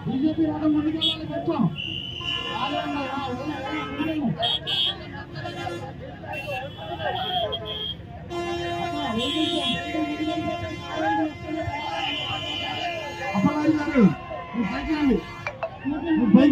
BJP राजा back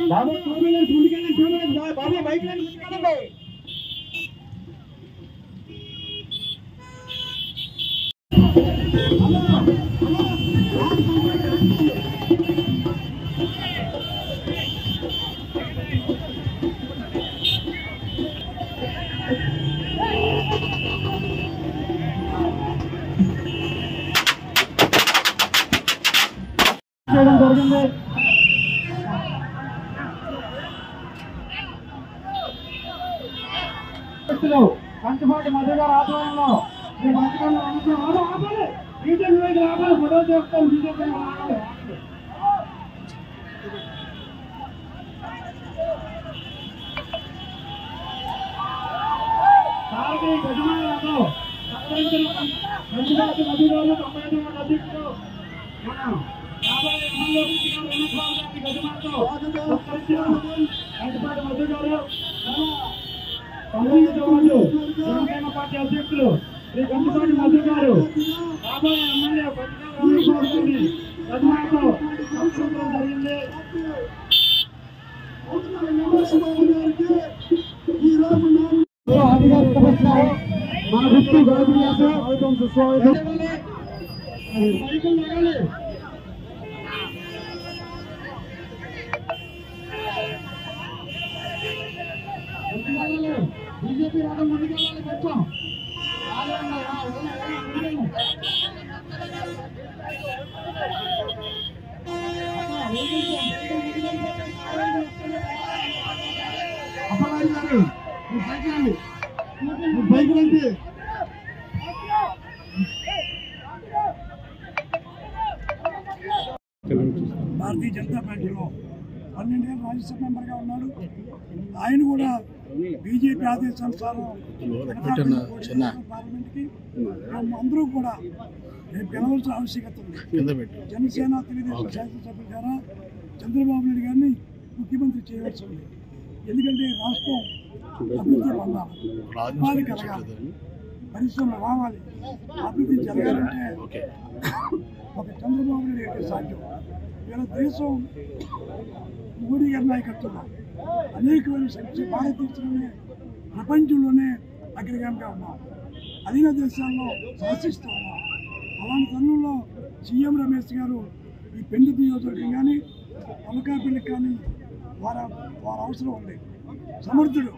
बाबू two wheeler ढूंढ के two wheeler बाबू bike ले निकालो भाई కంటిపాటి మధు గారు ఆధ్వర్యంలో బీజేపీ వైపు రావాలి గొడవ చేస్తాం బీజేపీ యజమానులతో కంటిపాటి మధు గారు 95 అధ్యక్షుడు రాబోయే కంటిపాటి మధు గారు జనసేన పార్టీ అధ్యక్షులు శ్రీ కంటిపాటి మధు గారు రాబోయే ఎమ్మెల్యే యజమానితో సంస్కృతం జరిగింది. మన గుర్తు बीजेपी राजा बच्चों भारतीय जनता पार्टी 12 ఏళ్ళు రాజ్యసభ మెంబర్గా ఉన్నాడు. ఆయన కూడా బీజేపీ ఆదేశానుసారం పార్లమెంట్కి అందరూ కూడా గెలవాల్సిన ఆవశ్యకత ఉంది. జనసేన తెలుగుదేశం శాసనసభ్యుల ద్వారా చంద్రబాబు నాయుడు గారిని ముఖ్యమంత్రి చేయవలసి ఉంది. ఎందుకంటే రాష్ట్రం అభివృద్ధి పొందాలి, ఉపాధి కలగాలి, పరిశ్రమలు రావాలి. అభివృద్ధి జరగాలంటే ఒక చంద్రబాబు నాయుడు గారికి సాధ్యం. ఇవాళ దేశం మోడీ గారి నాయకత్వంలో అనేకమైన సంక్షేమ భారతదేశంలోనే ప్రపంచంలోనే అగ్రగామిగా ఉన్నాం. అధీన దేశాల్లో శాసిస్తూ ఉన్నాం. అలాంటి తరుణంలో సీఎం రమేష్ గారు ఈ పెళ్లి నియోజకవర్గం కానీ అనకాపల్లికి కానీ వారి అవసరం ఉంది. సమర్థుడు.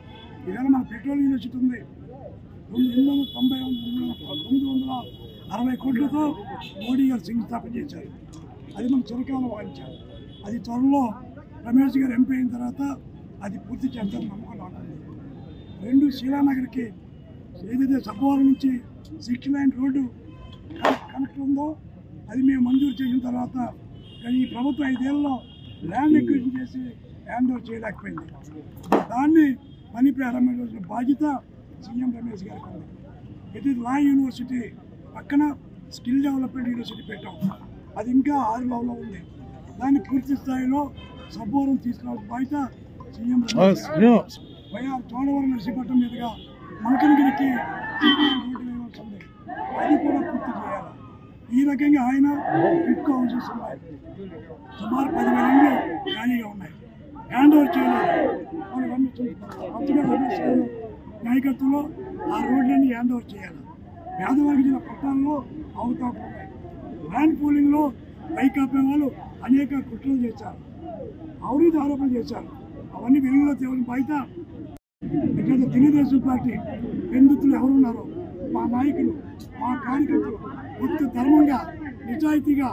ఈవేళ మన పెట్రోల్ యూనివర్సిటీ ఉంది. 960 కోట్లతో మోడీ గారు శంకుస్థాపన చేశారు. అది మనం చిరకాలం వాయించారు. అది త్వరలో రమేష్ గారు ఎంపీ అయిన తర్వాత అది పూర్తి చేస్తారని నమ్మకం ఉంటుంది. 2 శీలానగర్కి ఏదైతే సబ్బవరం నుంచి 6 లైన్ రోడ్డు కనెక్ట్ ఉందో అది మేము మంజూరు చేసిన తర్వాత కానీ ఈ ప్రభుత్వం 5 ఏళ్ళలో ల్యాండ్ ఎక్విజిషన్ చేసి హ్యాండ్ ఓవర్ చేయలేకపోయింది. దాన్ని పని ప్రారంభించాల్సిన బాధ్యత సీఎం రమేష్ గారికి ఉంది. ఇట్ ఈస్ లా యూనివర్సిటీ పక్కన స్కిల్ డెవలప్మెంట్ యూనివర్సిటీ పెట్టాం, అది ఇంకా ఆదిలాబాద్లో ఉంది. దాన్ని పూర్తి స్థాయిలో సబ్బోరం తీసుకురావాల్సిన బాధ్యత సీఎం వైఆర్ చోడవరం నర్సీపట్నం మీదుగా మల్కనగిరికి రోడ్డు వేయవలసి ఉంది, అది కూడా పూర్తి చేయాలి. ఈ రకంగా ఆయన టిట్కో హౌసెస్ ఉన్నాయి, సుమారు 10,000 ఇళ్ళు ఖాళీగా ఉన్నాయి, హ్యాండ్ ఓవర్ చేయలేదు. కొత్తగా రమేష్ గారు నాయకత్వంలో ఆ రోడ్లన్నీ హ్యాండ్ ఓవర్ చేయాలి. పేదవారికి ఇచ్చిన పట్టాల్లో అవకాశం ఉన్నాయి. ల్యాండ్ పూలింగ్లో వైకాపా వాళ్ళు అనేక కుట్రలు చేశారు, అవినీతి ఆరోపణలు చేశారు. అవన్నీ వెలుగులో తేవని బాధ్యత ఇక్కడ తెలుగుదేశం పార్టీ పెందుతులు ఎవరున్నారో మా నాయకులు, మా కార్యకర్తలు గుర్తు ధర్మంగా నిజాయితీగా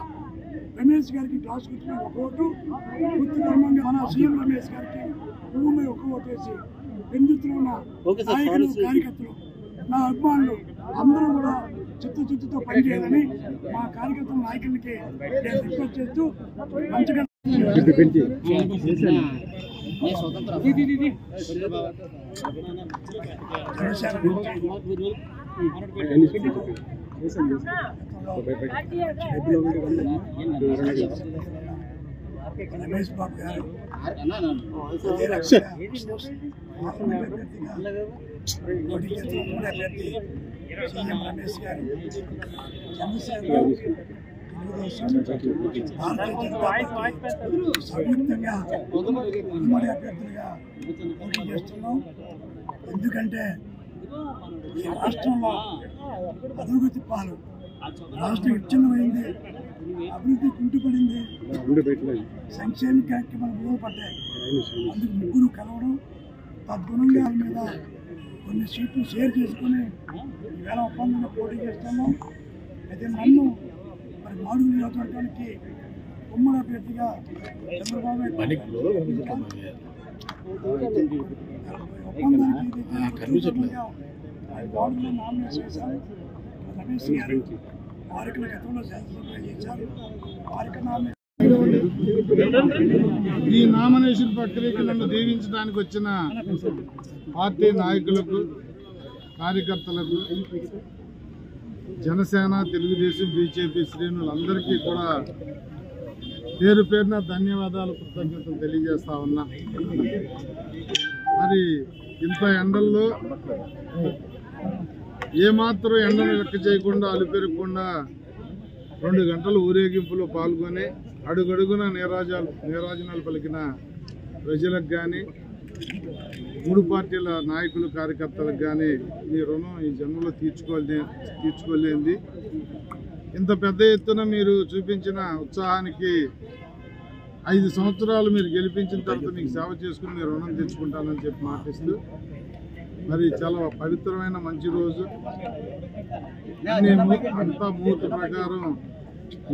రమేష్ గారికి గ్లాస్ గుర్తుపై ఒక ఓటు, గుర్తు ధర్మంగా మన సీఎం రమేష్ గారికి భూమి ఒక ఓటు వేసి పెందుతులు ఉన్న నాయకులు కార్యకర్తలు నా అభిమానులు అందరూ కూడా చిత్తశుద్ధితో పనిచేయాలని మా కార్యకర్తల నాయకులకి నేను రిక్వెస్ట్ చేస్తూ మంచిగా రమేష్ బాబు గారు సీఎం రమేష్ గారు చంద్రశేఖర్ సంయుక్తంగా ఉమ్మడి అభ్యర్థులుగా పోటీ చేస్తున్నాం. ఎందుకంటే ఈ రాష్ట్రంలో అధోగతి పాలు, రాష్ట్రం విచ్ఛిన్నమైంది, అభివృద్ధి కుంటుపడింది, సంక్షేమ కార్యక్రమాలు మూలపడ్డాయి. అందుకు ముగ్గురు కలవడం, తద్గుణంగా మీద కొన్ని సీట్లు షేర్ చేసుకుని ఈవేళ ఒప్పందంగా పోటీ చేస్తున్నాం. అయితే నన్ను మరి మాడుగుల నియోజకవర్గానికి ఉమ్మడి అభ్యర్థిగా చంద్రబాబు ఒప్పందానికి మాడుగులో నామినేషన్ చేశారు. రమేష్ గారు వారికి గతంలో శాసనసభ చేశారు, వారికి నామినేషన్. ఈ నామినేషన్ ప్రక్రియకి నన్ను దీవించడానికి వచ్చిన పార్టీ నాయకులకు, కార్యకర్తలకు, జనసేన, తెలుగుదేశం, బీజేపీ శ్రేణులందరికీ కూడా పేరు పేరున ధన్యవాదాలు, కృతజ్ఞతలు తెలియజేస్తా ఉన్నా. మరి ఇంత ఎండల్లో ఏమాత్రం ఎండను లెక్క చేయకుండా, అలుపెరగకుండా 2 గంటల ఊరేగింపులో పాల్గొని అడుగడుగున నీరాజనాలు పలికిన ప్రజలకు కానీ, 3 పార్టీల నాయకులు, కార్యకర్తలకు కానీ మీ రుణం ఈ జన్మలో తీర్చుకోలేంది. ఇంత పెద్ద ఎత్తున మీరు చూపించిన ఉత్సాహానికి 5 సంవత్సరాలు మీరు గెలిపించిన తర్వాత మీకు సేవ చేసుకుని మీరు రుణం తెచ్చుకుంటానని చెప్పి మాటిస్తూ, మరి చాలా పవిత్రమైన మంచి రోజు. మేము అంతా ముహూర్త ప్రకారం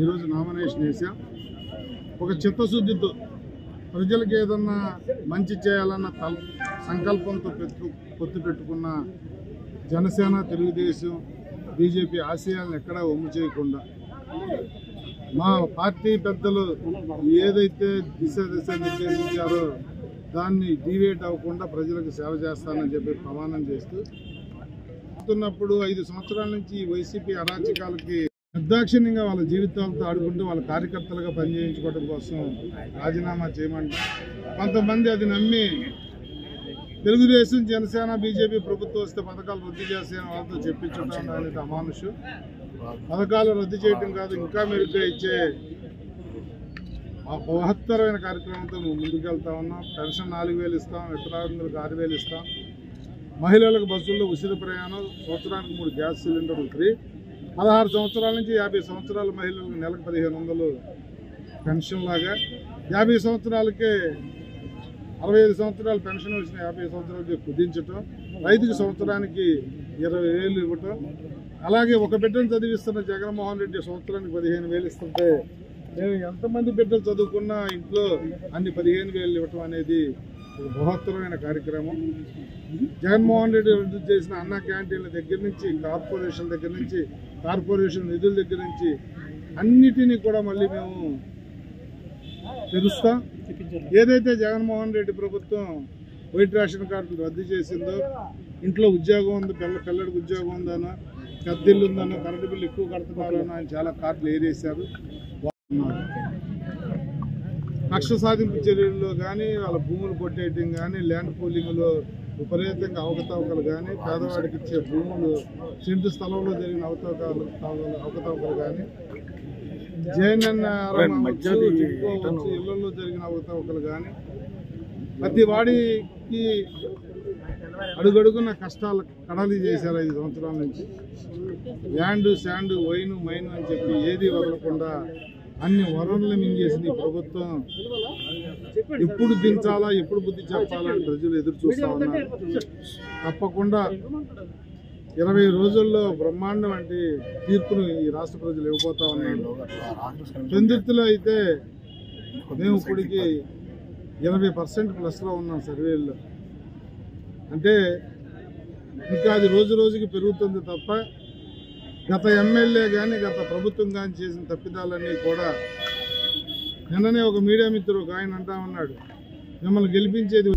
ఈరోజు నామినేషన్ వేసాం. ఒక చిత్తశుద్ధితో ప్రజలకు ఏదన్నా మంచి చేయాలన్న సంకల్పంతో పొత్తు పెట్టుకున్న జనసేన, తెలుగుదేశం, బీజేపీ ఆశయాలను ఎక్కడా ఒమ్ము చేయకుండా, మా పార్టీ పెద్దలు ఏదైతే దిశ నిర్దేశించారో దాన్ని డీవియేట్ అవ్వకుండా ప్రజలకు సేవ చేస్తానని చెప్పి ప్రమాణం చేస్తూ ఉన్నప్పుడు 5 సంవత్సరాల నుంచి ఈ వైసీపీ అరాచకాలకి నిర్దాక్షిణ్యంగా వాళ్ళ జీవితాలతో ఆడుకుంటూ వాళ్ళ కార్యకర్తలుగా పనిచేయించుకోవడం కోసం రాజీనామా చేయమంటే కొంతమంది అది నమ్మి తెలుగుదేశం, జనసేన, బీజేపీ ప్రభుత్వం వస్తే పథకాలు రద్దు చేస్తాయని వాళ్ళతో చెప్పించడం అనేది అమానుషం. పథకాలు రద్దు చేయడం కాదు, ఇంకా మెరుగ్గా ఇచ్చే మహత్తరమైన కార్యక్రమంతో మేము ముందుకెళ్తా ఉన్నాం. పెన్షన్ 4,000 ఇస్తాం, వికలాంగులకు 6,000 ఇస్తాం, మహిళలకు బస్సుల్లో ఉచిత ప్రయాణం, సంవత్సరానికి 3 గ్యాస్ సిలిండర్లు ఫ్రీ, 16 సంవత్సరాల నుంచి 50 సంవత్సరాల మహిళలకు నెలకు 1,500 పెన్షన్ లాగా, 50 సంవత్సరాలకే 65 సంవత్సరాలు పెన్షన్ వచ్చిన 50 సంవత్సరాలకి కుదించటం, రైతుకి సంవత్సరానికి 20,000 ఇవ్వటం. అలాగే ఒక బిడ్డను చదివిస్తున్న జగన్మోహన్ రెడ్డి సంవత్సరానికి 15,000 ఇస్తుంటే మేము ఎంతమంది బిడ్డలు చదువుకున్నా ఇంట్లో అన్ని 15,000 ఇవ్వటం అనేది ఒక బృహత్తరమైన కార్యక్రమం. జగన్మోహన్ రెడ్డి రద్దు చేసిన అన్న క్యాంటీన్ల దగ్గర నుంచి, కార్పొరేషన్ దగ్గర నుంచి, కార్పొరేషన్ నిధుల దగ్గర నుంచి అన్నిటినీ కూడా మళ్ళీ మేము తెలుస్తాం. ఏదైతే జగన్మోహన్ రెడ్డి ప్రభుత్వం వైట్ రేషన్ కార్డులు రద్దు చేసిందో, ఇంట్లో ఉద్యోగం ఉంది, పిల్లడికి ఉద్యోగం ఉందనో, కత్తిల్లు ఉందన్న కరెంటు బిల్లు ఎక్కువ కడుతున్నారని ఆయన చాలా కార్డులు ఏరేశారు. కక్ష సాధింపు చర్యల్లో కానీ వాళ్ళ భూములు కొట్టేయటం కానీ ల్యాండ్ పూలింగ్లో విపరీతంగా అవకతవకలు కానీ పేదవాడికి ఇచ్చే భూములు సెంటు స్థలంలో జరిగిన అవకతవకలు కానీ జైన్ ఇళ్లలో జరిగిన అవకతవకలు కానీ ప్రతి వాడికి అడుగడుగున్న కష్టాలు కడలి చేశారు 5 సంవత్సరాల నుంచి. ల్యాండ్ శాండ్ వైను మైను అని చెప్పి ఏది వదలకుండా అన్ని వనరులు మింగేసిన ఈ ప్రభుత్వం ఎప్పుడు దించాలా ఎప్పుడు బుద్ధి చెప్పాలని ప్రజలు ఎదురు చూస్తా ఉన్నారు. తప్పకుండా 20 రోజుల్లో బ్రహ్మాండం వంటి తీర్పును ఈ రాష్ట్ర ప్రజలు ఇవ్వబోతా ఉన్నారు. పెందుర్తిలో అయితే మేము ఇప్పటికి 80% ప్లస్లో ఉన్నాం సర్వేల్లో. అంటే ఇంకా అది రోజు రోజుకి పెరుగుతుంది తప్ప గత ఎమ్మెల్యే కానీ గత ప్రభుత్వం కానీ చేసిన తప్పిదాలన్నీ కూడా. నిన్ననే ఒక మీడియా మిత్రుడు ఆయన అంటా ఉన్నాడు, మిమ్మల్ని గెలిపించేది